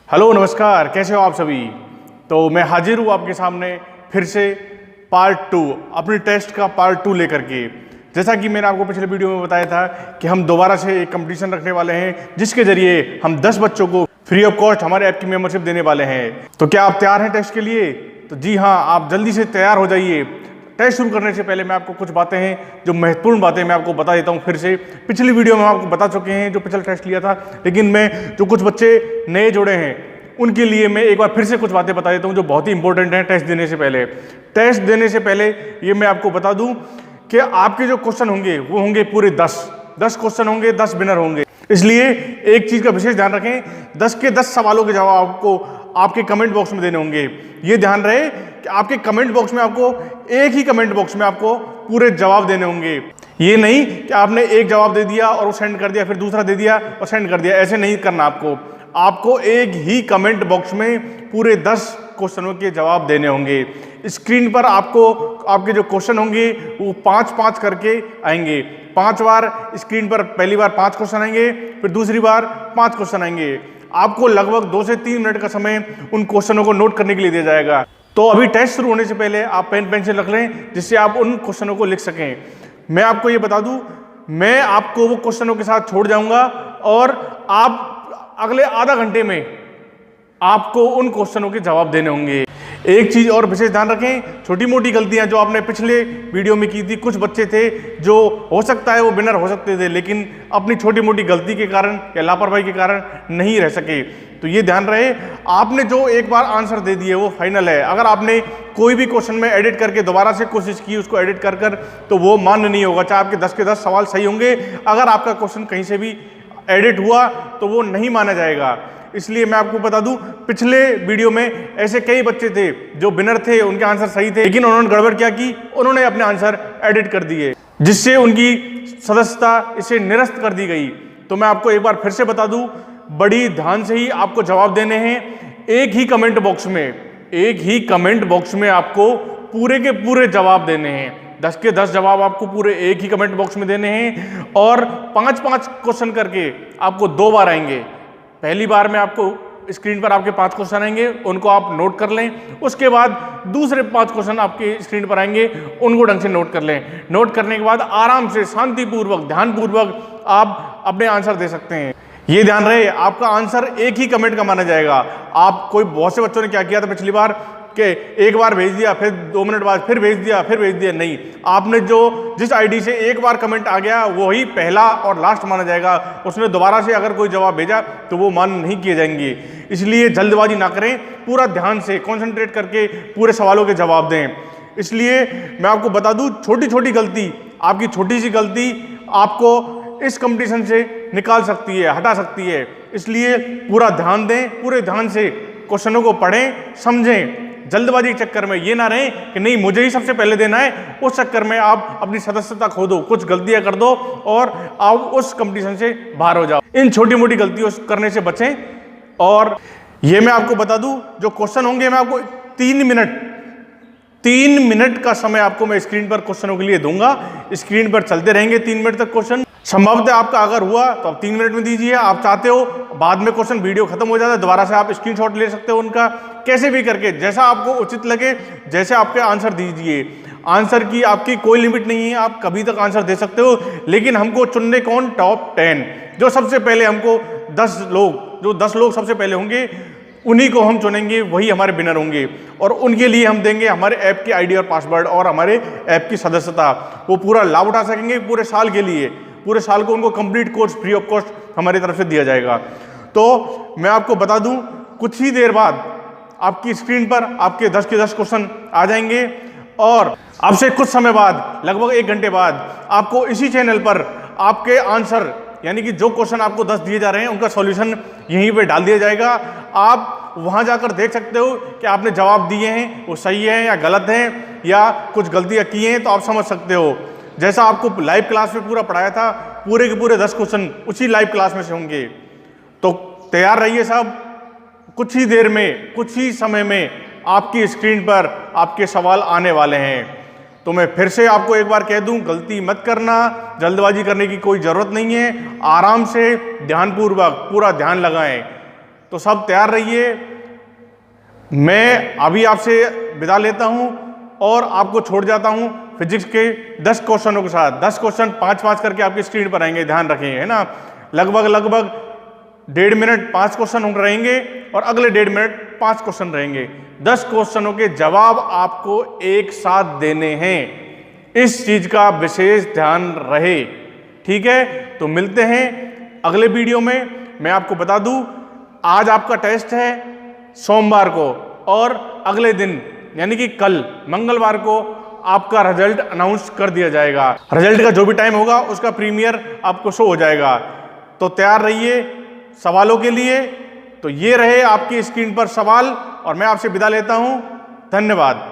Hello नमस्कार, कैसे हो आप सभी। तो मैं हाजिर हूँ आपके सामने फिर से पार्ट 2 अपने टेस्ट का पार्ट 2 लेकर के। जैसा कि मैंने आपको पिछले वीडियो में बताया था कि हम दोबारा से एक कंपटीशन रखने वाले हैं जिसके जरिए हम 10 बच्चों को फ्री ऑफ कॉस्ट हमारे ऐप की मेंबरशिप देने वाले हैं। तो क्या आप तैयार हैं टेस्ट के लिए? तो जी हाँ, आप जल्दी से तैयार हो जाइए। टेस्ट शुरू करने से पहले मैं आपको कुछ बातें हैं जो महत्वपूर्ण बातें मैं आपको बता देता हूं। फिर से पिछली वीडियो में हम आपको बता चुके हैं जो पिछला टेस्ट लिया था, लेकिन मैं जो कुछ बच्चे नए जुड़े हैं उनके लिए मैं एक बार फिर से कुछ बातें बता देता हूं जो बहुत ही इंपॉर्टेंट हैं टेस्ट देने से पहले। टेस्ट देने से पहले ये मैं आपको बता दूं कि आपके जो क्वेश्चन होंगे वो होंगे पूरे 10 क्वेश्चन होंगे, 10 विनर होंगे। इसलिए एक चीज का विशेष ध्यान रखें, 10 के 10 सवालों के जवाब आपको आपके कमेंट बॉक्स में देने होंगे। ये ध्यान रहे कि आपके कमेंट बॉक्स में आपको एक ही कमेंट बॉक्स में आपको पूरे जवाब देने होंगे। ये नहीं कि आपने एक जवाब दे दिया और वो सेंड कर दिया, फिर दूसरा दे दिया और सेंड कर दिया। ऐसे नहीं करना आपको एक ही कमेंट बॉक्स में पूरे 10 क्वेश्चनों के जवाब देने होंगे। स्क्रीन पर आपको आपके जो क्वेश्चन होंगे वो 5-5 करके आएंगे। 5 बार स्क्रीन पर पहली बार 5 क्वेश्चन आएंगे, फिर दूसरी बार 5 क्वेश्चन आएंगे। आपको लगभग 2 से 3 मिनट का समय उन क्वेश्चनों को नोट करने के लिए दिया जाएगा। तो अभी टेस्ट शुरू होने से पहले आप पेन पेंसिल रख लें जिससे आप उन क्वेश्चनों को लिख सकें। मैं आपको ये बता दूं, मैं आपको वो क्वेश्चनों के साथ छोड़ जाऊंगा और आप अगले आधा घंटे में आपको उन क्वेश्चनों के जवाब देने होंगे। एक चीज और विशेष ध्यान रखें, छोटी मोटी गलतियां जो आपने पिछले वीडियो में की थी, कुछ बच्चे थे जो हो सकता है वो विनर हो सकते थे लेकिन अपनी छोटी मोटी गलती के कारण या लापरवाही के कारण नहीं रह सके। तो ये ध्यान रहे, आपने जो एक बार आंसर दे दिए वो फाइनल है। अगर आपने कोई भी क्वेश्चन में एडिट करके दोबारा से कोशिश की उसको एडिट कर तो वो मान्य नहीं होगा, चाहे आपके 10 के 10 सवाल सही होंगे। अगर आपका क्वेश्चन कहीं से भी एडिट हुआ तो वो नहीं माना जाएगा। इसलिए मैं आपको बता दूं, पिछले वीडियो में ऐसे कई बच्चे थे जो विनर थे, उनके आंसर सही थे, लेकिन उन्होंने गड़बड़ क्या की, उन्होंने अपने आंसर एडिट कर दिए जिससे उनकी सदस्यता इसे निरस्त कर दी गई। तो मैं आपको एक बार फिर से बता दूं, बड़ी ध्यान से ही आपको जवाब देने हैं। एक ही कमेंट बॉक्स में आपको पूरे के पूरे जवाब देने हैं। 10 के 10 जवाब आपको पूरे एक ही कमेंट बॉक्स में देने हैं और 5-5 क्वेश्चन करके आपको 2 बार आएंगे। पहली बार में आपको स्क्रीन पर आपके 5 क्वेश्चन आएंगे, उनको आप नोट कर लें। उसके बाद दूसरे 5 क्वेश्चन आपके स्क्रीन पर आएंगे, उनको ढंग से नोट कर लें। नोट करने के बाद आराम से, शांतिपूर्वक, ध्यानपूर्वक आप अपने आंसर दे सकते हैं। ये ध्यान रहे, आपका आंसर एक ही कमेंट का माना जाएगा। आप कोई बहुत से बच्चों ने क्या किया था पिछली बार कि एक बार भेज दिया, फिर 2 मिनट बाद फिर भेज दिया। नहीं, आपने जिस आईडी से एक बार कमेंट आ गया वही पहला और लास्ट माना जाएगा। उसमें दोबारा से अगर कोई जवाब भेजा तो वो मान्य नहीं किए जाएंगे। इसलिए जल्दबाजी ना करें, पूरा ध्यान से कॉन्सेंट्रेट करके पूरे सवालों के जवाब दें। इसलिए मैं आपको बता दूं, छोटी छोटी गलती, आपकी छोटी सी गलती आपको इस कंपटीशन से निकाल सकती है, हटा सकती है। इसलिए पूरा ध्यान दें, पूरे ध्यान से क्वेश्चनों को पढ़ें, समझें। जल्दबाजी के चक्कर में ये ना रहे कि नहीं मुझे ही सबसे पहले देना है, उस चक्कर में आप अपनी सदस्यता खो दो, कुछ गलतियां कर दो और आप उस कंपटीशन से बाहर हो जाओ। इन छोटी मोटी गलतियों करने से बचें। और ये मैं आपको बता दूं, जो क्वेश्चन होंगे मैं आपको 3 मिनट का समय आपको मैं स्क्रीन पर क्वेश्चनों के लिए दूंगा। स्क्रीन पर चलते रहेंगे 3 मिनट तक क्वेश्चन। संभवतः आपका अगर हुआ तो आप 3 मिनट में दीजिए। आप चाहते हो बाद में क्वेश्चन वीडियो खत्म हो जाता है दोबारा से आप स्क्रीनशॉट ले सकते हो उनका, कैसे भी करके, जैसा आपको उचित लगे, जैसे आपके आंसर दीजिए। आंसर की आपकी कोई लिमिट नहीं है, आप कभी तक आंसर दे सकते हो। लेकिन हमको चुनने कौन? टॉप 10 जो सबसे पहले हमको 10 लोग सबसे पहले होंगे, उन्हीं को हम चुनेंगे, वही हमारे विनर होंगे। और उनके लिए हम देंगे हमारे ऐप की आईडी और पासवर्ड और हमारे ऐप की सदस्यता। वो पूरा लाभ उठा सकेंगे पूरे साल के लिए। पूरे साल को उनको complete course free of cost हमारी तरफ से दिया जाएगा। तो मैं आपको बता दूं, कुछ ही देर बाद आपकी स्क्रीन पर आपके 10 के 10 क्वेश्चन आ जाएंगे और आपसे कुछ समय बाद, लगभग 1 घंटे बाद, आपको इसी चैनल पर आपके आंसर, यानी कि जो क्वेश्चन आपको 10 दिए जा रहे हैं उनका सॉल्यूशन यहीं पे डाल दिया जाएगा। आप वहां जाकर देख सकते हो कि आपने जवाब दिए हैं वो सही है या गलत हैं या कुछ गलतियां की हैं, तो आप समझ सकते हो। जैसा आपको लाइव क्लास में पूरा पढ़ाया था, पूरे के पूरे 10 क्वेश्चन उसी लाइव क्लास में से होंगे। तो तैयार रहिए सब, कुछ ही देर में, कुछ ही समय में आपकी स्क्रीन पर आपके सवाल आने वाले हैं। तो मैं फिर से आपको एक बार कह दूं, गलती मत करना, जल्दबाजी करने की कोई जरूरत नहीं है। आराम से, ध्यानपूर्वक पूरा ध्यान लगाएं। तो सब तैयार रहिए। मैं अभी आपसे विदा लेता हूं और आपको छोड़ जाता हूं फिजिक्स के 10 क्वेश्चनों के साथ। 10 क्वेश्चन 5-5 करके आपकी स्क्रीन पर आएंगे, ध्यान रखेंगे, है ना। लगभग 1.5 मिनट 5 क्वेश्चन रहेंगे और अगले 1.5 मिनट 5 क्वेश्चन रहेंगे। 10 क्वेश्चनों के जवाब आपको एक साथ देने हैं, इस चीज का विशेष ध्यान रहे, ठीक है। तो मिलते हैं अगले वीडियो में। मैं आपको बता दूं, आज आपका टेस्ट है सोमवार को और अगले दिन यानी कि कल मंगलवार को आपका रिजल्ट अनाउंस कर दिया जाएगा। रिजल्ट का जो भी टाइम होगा उसका प्रीमियर आपको शो हो जाएगा। तो तैयार रहिए सवालों के लिए। तो ये रहे आपकी स्क्रीन पर सवाल और मैं आपसे विदा लेता हूं। धन्यवाद।